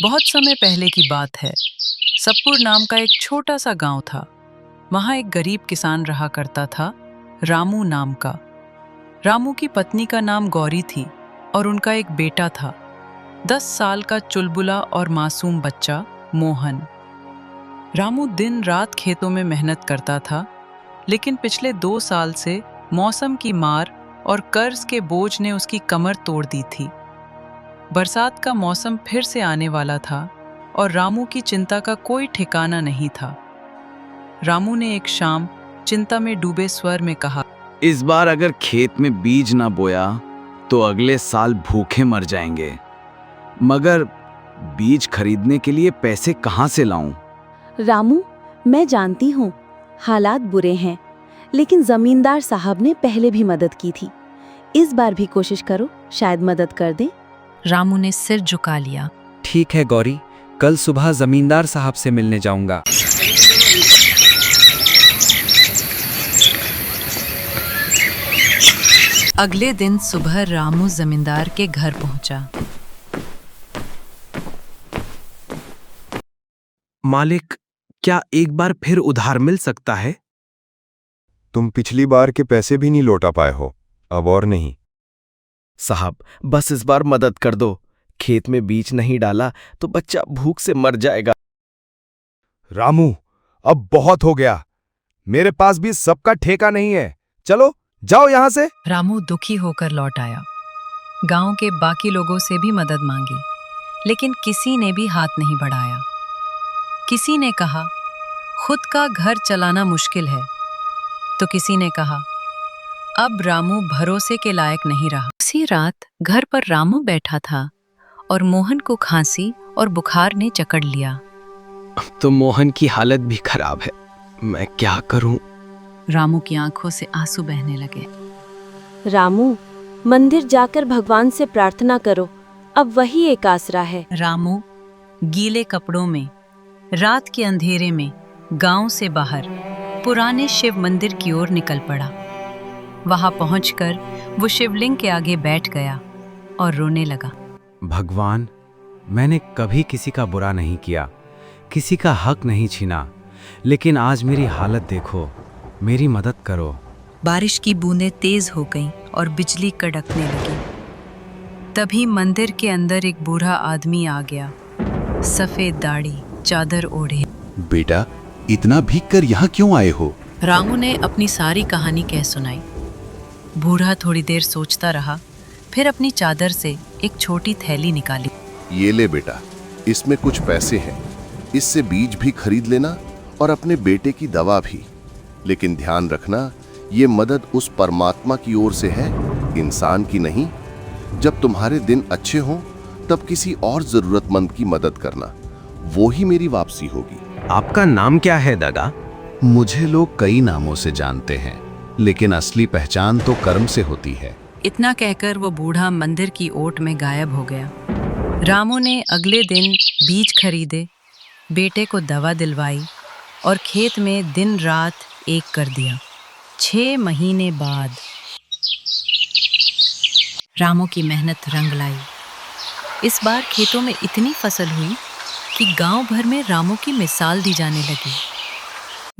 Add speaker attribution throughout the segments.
Speaker 1: बहुत समय पहले की बात है। सतपुर नाम का एक छोटा सा गांव था। वहां एक गरीब किसान रहा करता था, रामू नाम का। रामू की पत्नी का नाम गौरी थी और उनका एक बेटा था, 10 साल का चुलबुला और मासूम बच्चा मोहन। रामू दिन रात खेतों में मेहनत करता था, लेकिन पिछले 2 साल से मौसम की मार और कर्ज के बोझ ने उसकी कमर तोड़ दी थी। बरसात का मौसम फिर से आने वाला था और रामू की चिंता का कोई ठिकाना नहीं था। रामू ने एक शाम चिंता में डूबे स्वर में कहा,
Speaker 2: इस बार अगर खेत में बीज ना बोया तो अगले साल भूखे मर जाएंगे। मगर बीज खरीदने के लिए पैसे कहाँ से लाऊं?
Speaker 3: रामू, मैं जानती हूँ हालात बुरे हैं, लेकिन जमींदार साहब ने पहले भी मदद की थी। इस बार भी कोशिश करो, शायद मदद कर दें।
Speaker 4: रामू ने सिर झुका लिया।
Speaker 5: ठीक है गौरी, कल सुबह जमींदार साहब से मिलने जाऊंगा।
Speaker 4: अगले दिन सुबह रामू जमींदार के घर पहुंचा।
Speaker 6: मालिक, क्या एक बार फिर उधार मिल सकता है?
Speaker 7: तुम पिछली बार के पैसे भी नहीं लौटा पाए हो, अब और नहीं।
Speaker 8: साहब, बस इस बार मदद कर दो। खेत में बीज नहीं डाला तो बच्चा भूख से मर जाएगा।
Speaker 7: रामू, अब बहुत हो गया। मेरे पास भी सबका ठेका नहीं है। चलो जाओ यहां से।
Speaker 4: रामू दुखी होकर लौट आया। गांव के बाकी लोगों से भी मदद मांगी, लेकिन किसी ने भी हाथ नहीं बढ़ाया। किसी ने कहा, खुद का घर चलाना मुश्किल है, तो किसी ने कहा, अब रामू भरोसे के लायक नहीं रहा। उसी रात घर पर रामू बैठा था और मोहन को खांसी और बुखार ने जकड़ लिया।
Speaker 8: तो मोहन की हालत भी खराब है, मैं क्या करूं?
Speaker 4: रामू की आंखों से आंसू बहने लगे।
Speaker 3: रामू, मंदिर जाकर भगवान से प्रार्थना करो, अब वही एक आसरा है।
Speaker 4: रामू गीले कपड़ों में रात के अंधेरे में गांव से बाहर पुराने शिव मंदिर की ओर निकल पड़ा। वहां पहुंचकर वो शिवलिंग के आगे बैठ गया और रोने लगा।
Speaker 2: भगवान, मैंने कभी किसी का बुरा नहीं किया, किसी का हक नहीं छीना, लेकिन आज मेरी हालत देखो, मेरी मदद करो।
Speaker 4: बारिश की बूंदें तेज हो गईं और बिजली कड़कने लगी। तभी मंदिर के अंदर एक बूढ़ा आदमी आ गया, सफेद दाढ़ी, चादर ओढ़े।
Speaker 9: बेटा, इतना भीग कर यहाँ क्यों आए हो?
Speaker 4: रामू ने अपनी सारी कहानी कह सुनाई। बूढ़ा थोड़ी देर सोचता रहा, फिर अपनी चादर से एक छोटी थैली निकाली।
Speaker 9: ये ले बेटा, इसमें कुछ पैसे हैं, इससे बीज भी खरीद लेना और अपने बेटे की दवा भी। लेकिन ध्यान रखना, ये मदद उस परमात्मा की ओर से है, इंसान की नहीं। जब तुम्हारे दिन अच्छे हों तब किसी और जरूरतमंद की मदद करना, वो ही मेरी वापसी होगी।
Speaker 6: आपका नाम क्या है दादा?
Speaker 9: मुझे लोग कई नामों से जानते हैं, लेकिन असली पहचान तो कर्म से होती है।
Speaker 4: इतना कहकर वो बूढ़ा मंदिर की ओट में गायब हो गया। रामू ने अगले दिन बीज खरीदे, बेटे को दवा दिलवाई और खेत में दिन रात एक कर दिया। 6 महीने बाद रामू की मेहनत रंग लाई। इस बार खेतों में इतनी फसल हुई कि गांव भर में रामू की मिसाल दी जाने लगी।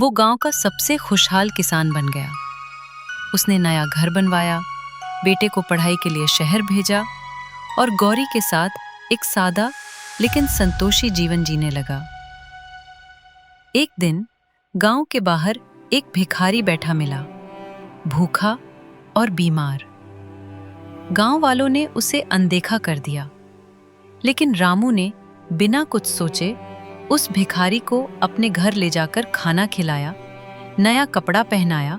Speaker 4: वो गांव का सबसे खुशहाल किसान बन गया। उसने नया घर बनवाया, बेटे को पढ़ाई के लिए शहर भेजा और गौरी के साथ एक सादा लेकिन संतोषी जीवन जीने लगा। एक दिन गांव के बाहर एक भिखारी बैठा मिला, भूखा और बीमार। गांव वालों ने उसे अनदेखा कर दिया, लेकिन रामू ने बिना कुछ सोचे उस भिखारी को अपने घर ले जाकर खाना खिलाया, नया कपड़ा पहनाया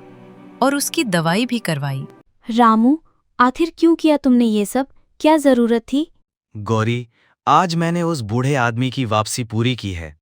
Speaker 4: और उसकी दवाई भी करवाई।
Speaker 3: रामू, आखिर क्यों किया तुमने ये सब? क्या जरूरत थी?
Speaker 6: गौरी, आज मैंने उस बूढ़े आदमी की वापसी पूरी की है।